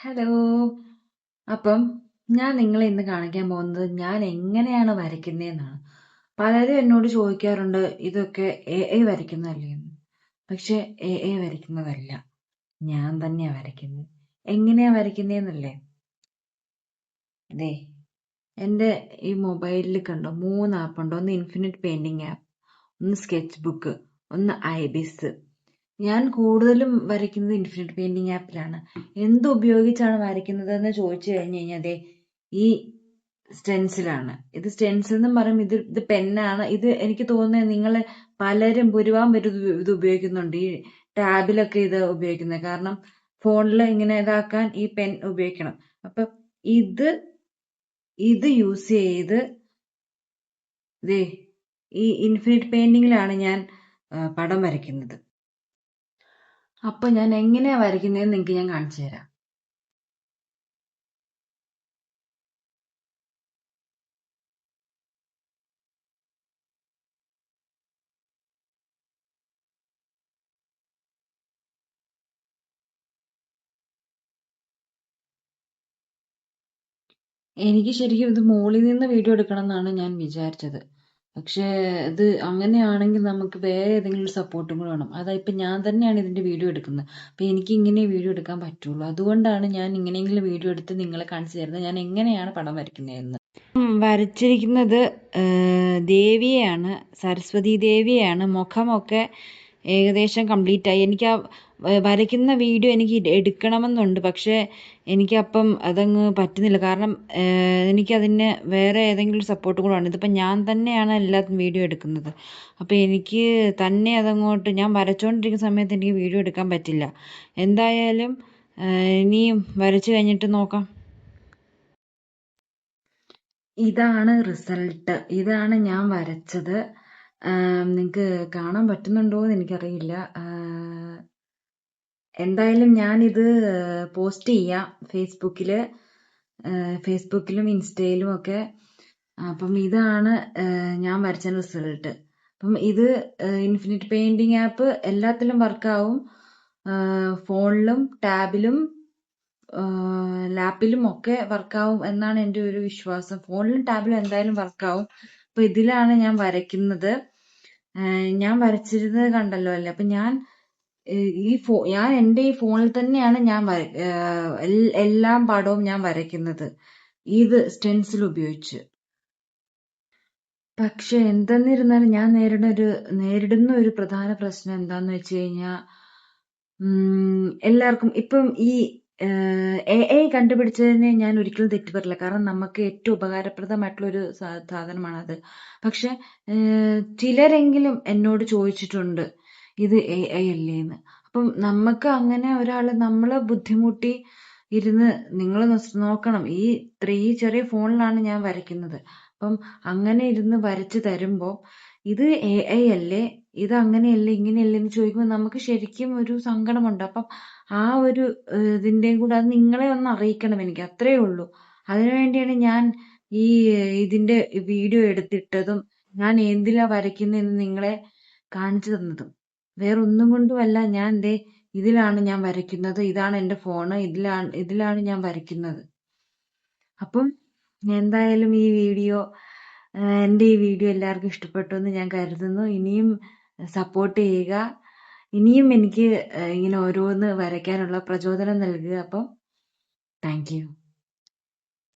Hello. അപ്പം ഞാൻ നിങ്ങളെ ഇന്ന് കാണിക്കാൻ പോകുന്നത് ഞാൻ എങ്ങനെയാണ് വരയ്ക്കുന്നതെന്നാണ്. പലരും എന്നോട് ചോദിക്കാറുണ്ട് ഇതൊക്കെ എ വരയ്ക്കുന്നതല്ലേ എന്ന്. പക്ഷെ എ വരയ്ക്കുന്നതല്ല, ഞാൻ തന്നെയാ വരയ്ക്കുന്നത്. എങ്ങനെയാ വരയ്ക്കുന്നതെന്നല്ലേ? ദേ എൻ്റെ ഈ മൊബൈലിൽ കണ്ടോ 3 ആപ്പുണ്ട്. ഒന്ന് ഇൻഫിനിറ്റ് പെയിന്റിംഗ് ആപ്പ്, ഒന്ന് സ്കെച്ച് ബുക്ക്, ഒന്ന് ഐബിസ്. ഞാൻ കൂടുതലും വരയ്ക്കുന്നത് ഇൻഫിനിറ്റ് പെയിന്റിംഗ് ആപ്പിലാണ്. എന്ത് ഉപയോഗിച്ചാണ് വരയ്ക്കുന്നതെന്ന് ചോദിച്ചു കഴിഞ്ഞു കഴിഞ്ഞാൽ അതെ ഈ സ്റ്റെൻസിലാണ്. ഇത് സ്റ്റെൻസിൽ എന്നും പറയും, ഇത് പെന്നാണ്. ഇത് എനിക്ക് തോന്നുന്നത് നിങ്ങൾ പലരും ഭൂരിഭാഗം പേര് ഇത് ഉപയോഗിക്കുന്നുണ്ട്. ഈ ടാബിലൊക്കെ ഇത് ഉപയോഗിക്കുന്നത്. കാരണം ഫോണിൽ ഇങ്ങനെ ഇതാക്കാൻ ഈ പെൻ ഉപയോഗിക്കണം. അപ്പൊ ഇത് ഇത് യൂസ് ചെയ്ത് ദേ ഈ ഇൻഫിനിറ്റ് പെയിന്റിങ്ങിലാണ് ഞാൻ പടം വരയ്ക്കുന്നത്. അപ്പൊ ഞാൻ എങ്ങനെയാ വരയ്ക്കുന്നതെന്ന് നിങ്ങൾക്ക് ഞാൻ കാണിച്ചു തരാം. എനിക്ക് ശരിക്കും ഇത് മുകളിൽ നിന്ന് വീഡിയോ എടുക്കണം എന്നാണ് ഞാൻ വിചാരിച്ചത്. പക്ഷേ ഇത് അങ്ങനെയാണെങ്കിൽ നമുക്ക് വേറെ ഏതെങ്കിലും സപ്പോർട്ടും കൂടെ വേണം. അതാ ഇപ്പം ഞാൻ തന്നെയാണ് ഇതിന്റെ വീഡിയോ എടുക്കുന്നത്. അപ്പം എനിക്ക് ഇങ്ങനെ വീഡിയോ എടുക്കാൻ പറ്റുള്ളൂ. അതുകൊണ്ടാണ് ഞാൻ ഇങ്ങനെയെങ്കിലും വീഡിയോ എടുത്ത് നിങ്ങളെ കാണിച്ചു തരുന്നത് ഞാൻ എങ്ങനെയാണ് പടം വരയ്ക്കുന്നതെന്ന്. വരച്ചിരിക്കുന്നത് ദേവിയെയാണ്, സരസ്വതി ദേവിയെയാണ്. മുഖമൊക്കെ ഏകദേശം കംപ്ലീറ്റ് ആയി. എനിക്ക് ആ വരയ്ക്കുന്ന വീഡിയോ എനിക്ക് എടുക്കണമെന്നുണ്ട്. പക്ഷേ എനിക്കപ്പം അതങ്ങ് പറ്റുന്നില്ല. കാരണം എനിക്കതിന് വേറെ ഏതെങ്കിലും സപ്പോർട്ട് കൂടെ വേണം. ഇതിപ്പം ഞാൻ തന്നെയാണ് എല്ലാത്തും വീഡിയോ എടുക്കുന്നത്. അപ്പം എനിക്ക് തന്നെ അതങ്ങോട്ട് ഞാൻ വരച്ചുകൊണ്ടിരിക്കുന്ന സമയത്ത് എനിക്ക് വീഡിയോ എടുക്കാൻ പറ്റില്ല. എന്തായാലും ഇനിയും വരച്ചു കഴിഞ്ഞിട്ട് നോക്കാം. ഇതാണ് റിസൾട്ട്. ഇതാണ് ഞാൻ വരച്ചത്. നിങ്ങൾക്ക് കാണാൻ പറ്റുന്നുണ്ടോ എന്ന് എനിക്കറിയില്ല. എന്തായാലും ഞാനിത് പോസ്റ്റ് ചെയ്യാം ഫേസ്ബുക്കിലും ഇൻസ്റ്റയിലും ഒക്കെ. അപ്പം ഇതാണ് ഞാൻ വരച്ച റിസൾട്ട്. അപ്പം ഇത് ഇൻഫിനിറ്റ് പെയിന്റിംഗ് ആപ്പ് എല്ലാത്തിലും വർക്കാവും. ഫോണിലും ടാബിലും ലാപ്പിലും ഒക്കെ വർക്കാവും എന്നാണ് എൻ്റെ ഒരു വിശ്വാസം. ഫോണിലും ടാബിലും എന്തായാലും വർക്കാവും. അപ്പൊ ഇതിലാണ് ഞാൻ വരയ്ക്കുന്നത്. ഞാൻ വരച്ചിരുന്നത് കണ്ടല്ലോ അല്ലേ? അപ്പൊ ഞാൻ എൻ്റെ ഈ ഫോണിൽ തന്നെയാണ് ഞാൻ എല്ലാം പടവും ഞാൻ വരയ്ക്കുന്നത് ഇത് സ്റ്റെൻസിൽ ഉപയോഗിച്ച്. പക്ഷെ എന്തെന്നിരുന്നാലും ഞാൻ നേരിടുന്ന ഒരു പ്രധാന പ്രശ്നം എന്താന്ന് വെച്ച് കഴിഞ്ഞാൽ എല്ലാവർക്കും ഇപ്പം ഈ എ കണ്ടുപിടിച്ചതിനെ ഞാൻ ഒരിക്കലും തെറ്റ് പറയില്ല. കാരണം നമുക്ക് ഏറ്റവും ഉപകാരപ്രദമായിട്ടുള്ള ഒരു സാധനമാണത്. പക്ഷെ ചിലരെങ്കിലും എന്നോട് ചോദിച്ചിട്ടുണ്ട് ഇത് എ അല്ലേന്ന്. അപ്പം നമുക്ക് അങ്ങനെ ഒരാൾ നമ്മളെ ബുദ്ധിമുട്ടി ഇരുന്ന് നിങ്ങൾ നോക്കണം, ഈ ചെറിയ ഫോണിലാണ് ഞാൻ വരയ്ക്കുന്നത്. അപ്പം അങ്ങനെ ഇരുന്ന് വരച്ച് തരുമ്പോൾ ഇത് എ അല്ലേ, ഇത് അങ്ങനെയല്ലേ ഇങ്ങനെയല്ലേ എന്ന് ചോദിക്കുമ്പോൾ നമുക്ക് ശരിക്കും ഒരു സങ്കടമുണ്ട്. അപ്പം ആ ഒരു ഇതിൻ്റെയും കൂടെ അത് നിങ്ങളെ ഒന്ന് അറിയിക്കണം എനിക്ക്, അത്രേ ഉള്ളൂ. അതിനു വേണ്ടിയാണ് ഞാൻ ഈ ഇതിന്റെ വീഡിയോ എടുത്തിട്ടതും ഞാൻ എന്തിലാ വരയ്ക്കുന്നതെന്ന് നിങ്ങളെ കാണിച്ചു തന്നതും. വേറൊന്നും കൊണ്ടുമല്ല. ഞാൻ ഇതിലാണ് ഞാൻ വരയ്ക്കുന്നത്. ഇതാണ് എൻ്റെ ഫോണ്. ഇതിലാണ് ഞാൻ വരയ്ക്കുന്നത്. അപ്പം എന്തായാലും എൻ്റെ ഈ വീഡിയോ എല്ലാവർക്കും ഇഷ്ടപ്പെട്ടു എന്ന് ഞാൻ കരുതുന്നു. ഇനിയും സപ്പോർട്ട് ചെയ്യുക. ഇനിയും എനിക്ക് ഇങ്ങനെ ഓരോന്ന് വരയ്ക്കാനുള്ള പ്രചോദനം നൽകുക. അപ്പം താങ്ക് യു.